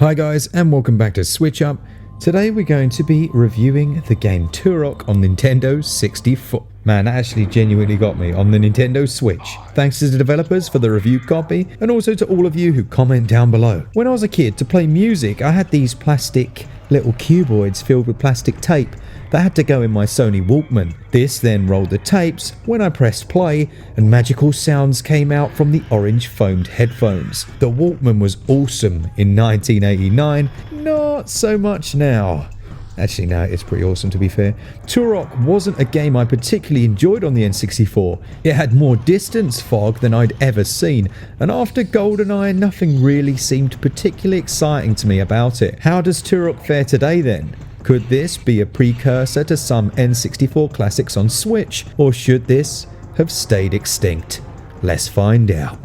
Hi guys, and welcome back to SwitchUp. Today we're going to be reviewing the game Turok on Nintendo 64. Man, that actually genuinely got me on the Nintendo Switch. Thanks to the developers for the review copy, and also to all of you who comment down below. When I was a kid, to play music, I had these plastic little cuboids filled with plastic tape that had to go in my Sony Walkman. This then rolled the tapes when I pressed play, and magical sounds came out from the orange foamed headphones. The Walkman was awesome in 1989, not so much now. Actually, no, it's pretty awesome to be fair. Turok wasn't a game I particularly enjoyed on the N64. It had more distance fog than I'd ever seen, and after GoldenEye, nothing really seemed particularly exciting to me about it. How does Turok fare today then? Could this be a precursor to some N64 classics on Switch, or should this have stayed extinct? Let's find out.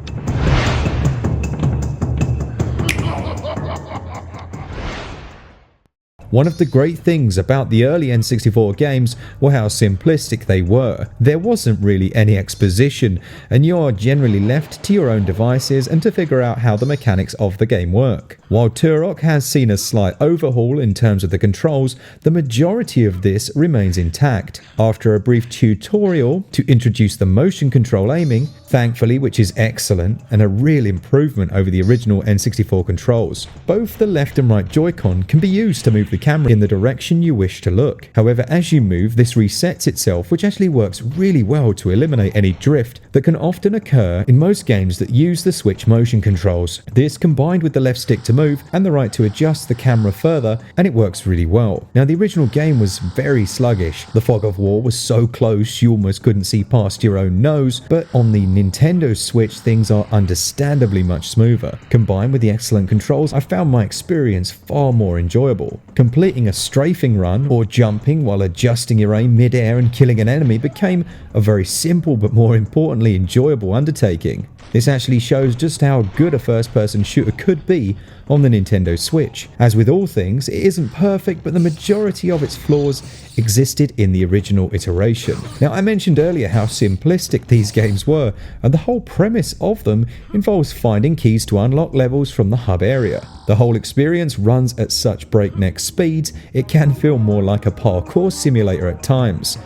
One of the great things about the early N64 games were how simplistic they were. There wasn't really any exposition, and you're generally left to your own devices and to figure out how the mechanics of the game work. While Turok has seen a slight overhaul in terms of the controls, the majority of this remains intact. After a brief tutorial to introduce the motion control aiming, thankfully, which is excellent and a real improvement over the original N64 controls. Both the left and right Joy-Con can be used to move the camera in the direction you wish to look. However, as you move, this resets itself, which actually works really well to eliminate any drift that can often occur in most games that use the Switch motion controls. This combined with the left stick to move and the right to adjust the camera further, and it works really well. Now, the original game was very sluggish. The fog of war was so close you almost couldn't see past your own nose, but on the Nintendo Switch, things are understandably much smoother. Combined with the excellent controls, I found my experience far more enjoyable. Completing a strafing run or jumping while adjusting your aim mid-air and killing an enemy became a very simple but more importantly enjoyable undertaking. This actually shows just how good a first-person shooter could be on the Nintendo Switch. As with all things, it isn't perfect, but the majority of its flaws existed in the original iteration. Now, I mentioned earlier how simplistic these games were, and the whole premise of them involves finding keys to unlock levels from the hub area. The whole experience runs at such breakneck speeds, it can feel more like a parkour simulator at times.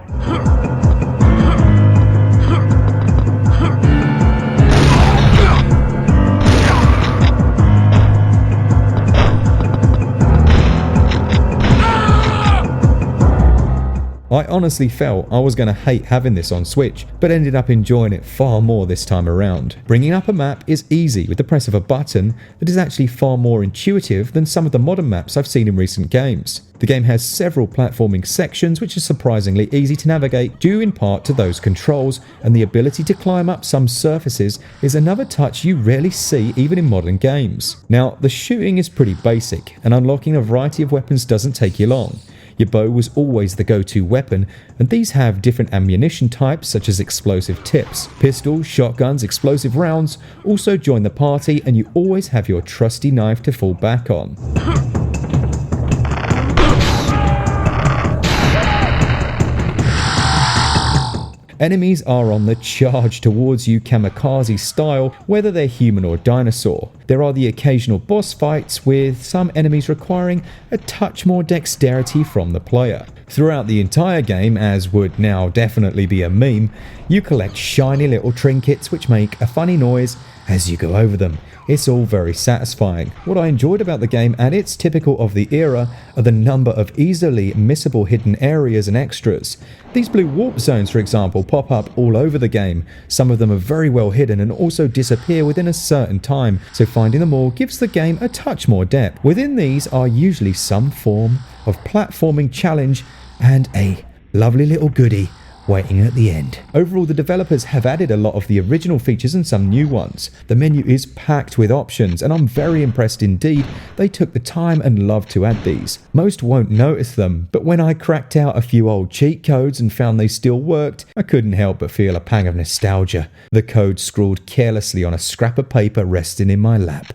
I honestly felt I was going to hate having this on Switch, but ended up enjoying it far more this time around. Bringing up a map is easy with the press of a button that is actually far more intuitive than some of the modern maps I've seen in recent games. The game has several platforming sections which are surprisingly easy to navigate due in part to those controls, and the ability to climb up some surfaces is another touch you rarely see even in modern games. Now, the shooting is pretty basic, and unlocking a variety of weapons doesn't take you long. Your bow was always the go-to weapon, and these have different ammunition types such as explosive tips. Pistols, shotguns, explosive rounds also join the party, and you always have your trusty knife to fall back on. Enemies are on the charge towards you kamikaze style, whether they're human or dinosaur. There are the occasional boss fights, with some enemies requiring a touch more dexterity from the player. Throughout the entire game, as would now definitely be a meme, you collect shiny little trinkets which make a funny noise as you go over them. It's all very satisfying. What I enjoyed about the game, and it's typical of the era, are the number of easily missable hidden areas and extras. These blue warp zones, for example, pop up all over the game. Some of them are very well hidden and also disappear within a certain time, so finding them all gives the game a touch more depth. Within these are usually some form of platforming challenge and a lovely little goodie waiting at the end. Overall, the developers have added a lot of the original features and some new ones. The menu is packed with options, and I'm very impressed indeed they took the time and love to add these. Most won't notice them, but when I cracked out a few old cheat codes and found they still worked, I couldn't help but feel a pang of nostalgia. The code scrawled carelessly on a scrap of paper resting in my lap.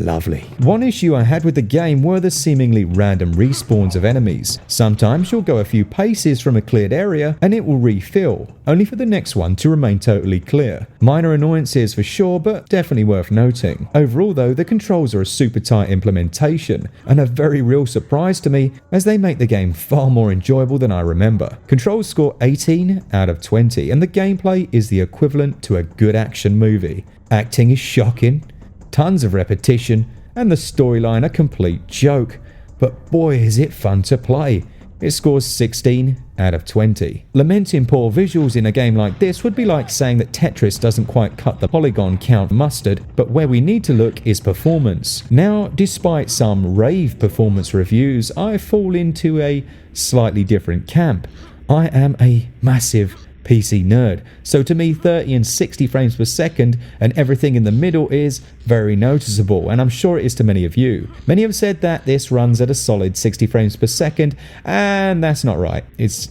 lovely. One issue I had with the game were the seemingly random respawns of enemies. Sometimes you'll go a few paces from a cleared area and it will refill, only for the next one to remain totally clear. Minor annoyances for sure, but definitely worth noting. Overall though, the controls are a super tight implementation and a very real surprise to me, as they make the game far more enjoyable than I remember. Controls score 18 out of 20 and the gameplay is the equivalent to a good action movie. Acting is shocking, tons of repetition, and the storyline a complete joke. But boy is it fun to play. It scores 16 out of 20. Lamenting poor visuals in a game like this would be like saying that Tetris doesn't quite cut the polygon count mustard, but where we need to look is performance. Now, despite some rave performance reviews, I fall into a slightly different camp. I am a massive PC nerd, so to me 30 and 60 frames per second and everything in the middle is very noticeable, and I'm sure it is to many of you. Many have said that this runs at a solid 60 frames per second, and that's not right. It's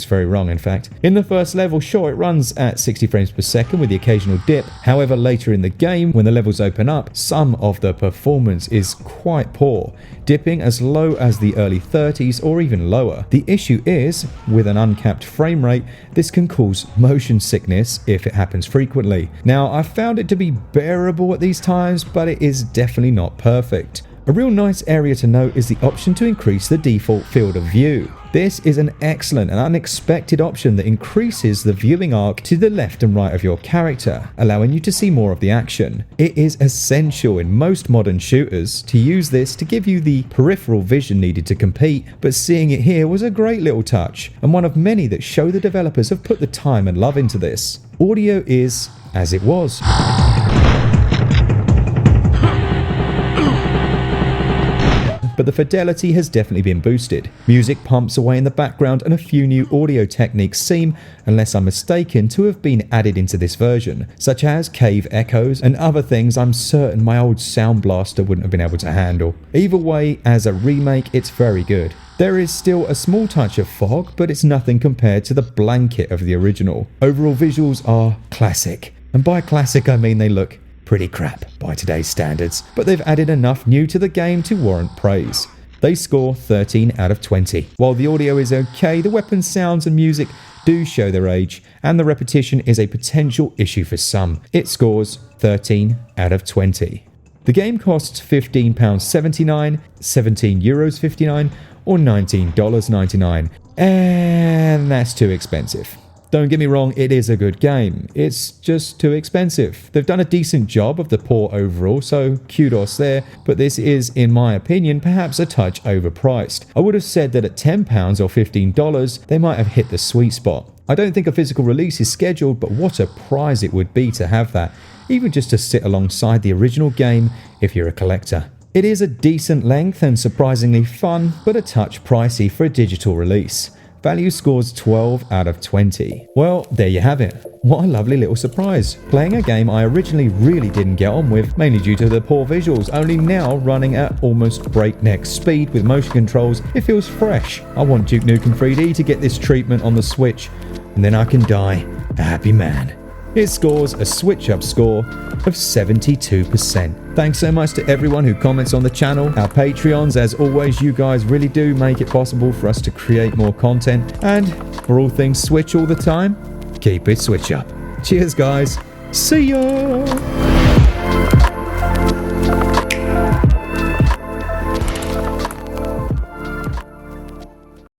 very wrong, in fact. In the first level, sure, it runs at 60 frames per second with the occasional dip. However, later in the game, when the levels open up, some of the performance is quite poor, dipping as low as the early 30s or even lower. The issue is, with an uncapped frame rate, this can cause motion sickness if it happens frequently. Now, I've found it to be bearable at these times, but it is definitely not perfect. A real nice area to note is the option to increase the default field of view. This is an excellent and unexpected option that increases the viewing arc to the left and right of your character, allowing you to see more of the action. It is essential in most modern shooters to use this to give you the peripheral vision needed to compete, but seeing it here was a great little touch, and one of many that show the developers have put the time and love into this. Audio is as it was. But the fidelity has definitely been boosted. Music pumps away in the background and a few new audio techniques seem, unless I'm mistaken, to have been added into this version, such as cave echoes and other things I'm certain my old Sound Blaster wouldn't have been able to handle. Either way, as a remake, it's very good. There is still a small touch of fog, but it's nothing compared to the blanket of the original. Overall visuals are classic, and by classic I mean they look pretty crap by today's standards, but they've added enough new to the game to warrant praise. They score 13 out of 20. While the audio is okay, the weapon sounds and music do show their age, and the repetition is a potential issue for some. It scores 13 out of 20. The game costs £15.79, €17.59, or $19.99, and that's too expensive. Don't get me wrong, it is a good game. It's just too expensive. They've done a decent job of the port overall, so kudos there, but this is, in my opinion, perhaps a touch overpriced. I would have said that at £10 or $15, they might have hit the sweet spot. I don't think a physical release is scheduled, but what a prize it would be to have that, even just to sit alongside the original game if you're a collector. It is a decent length and surprisingly fun, but a touch pricey for a digital release. Value scores 12 out of 20. Well, there you have it. What a lovely little surprise. Playing a game I originally really didn't get on with, mainly due to the poor visuals, only now running at almost breakneck speed with motion controls, it feels fresh. I want Duke Nukem 3D to get this treatment on the Switch, and then I can die a happy man. It scores a SwitchUp score of 72%. Thanks so much to everyone who comments on the channel. Our Patreons, as always, you guys really do make it possible for us to create more content. And for all things Switch all the time, keep it Switch up. Cheers, guys. See ya!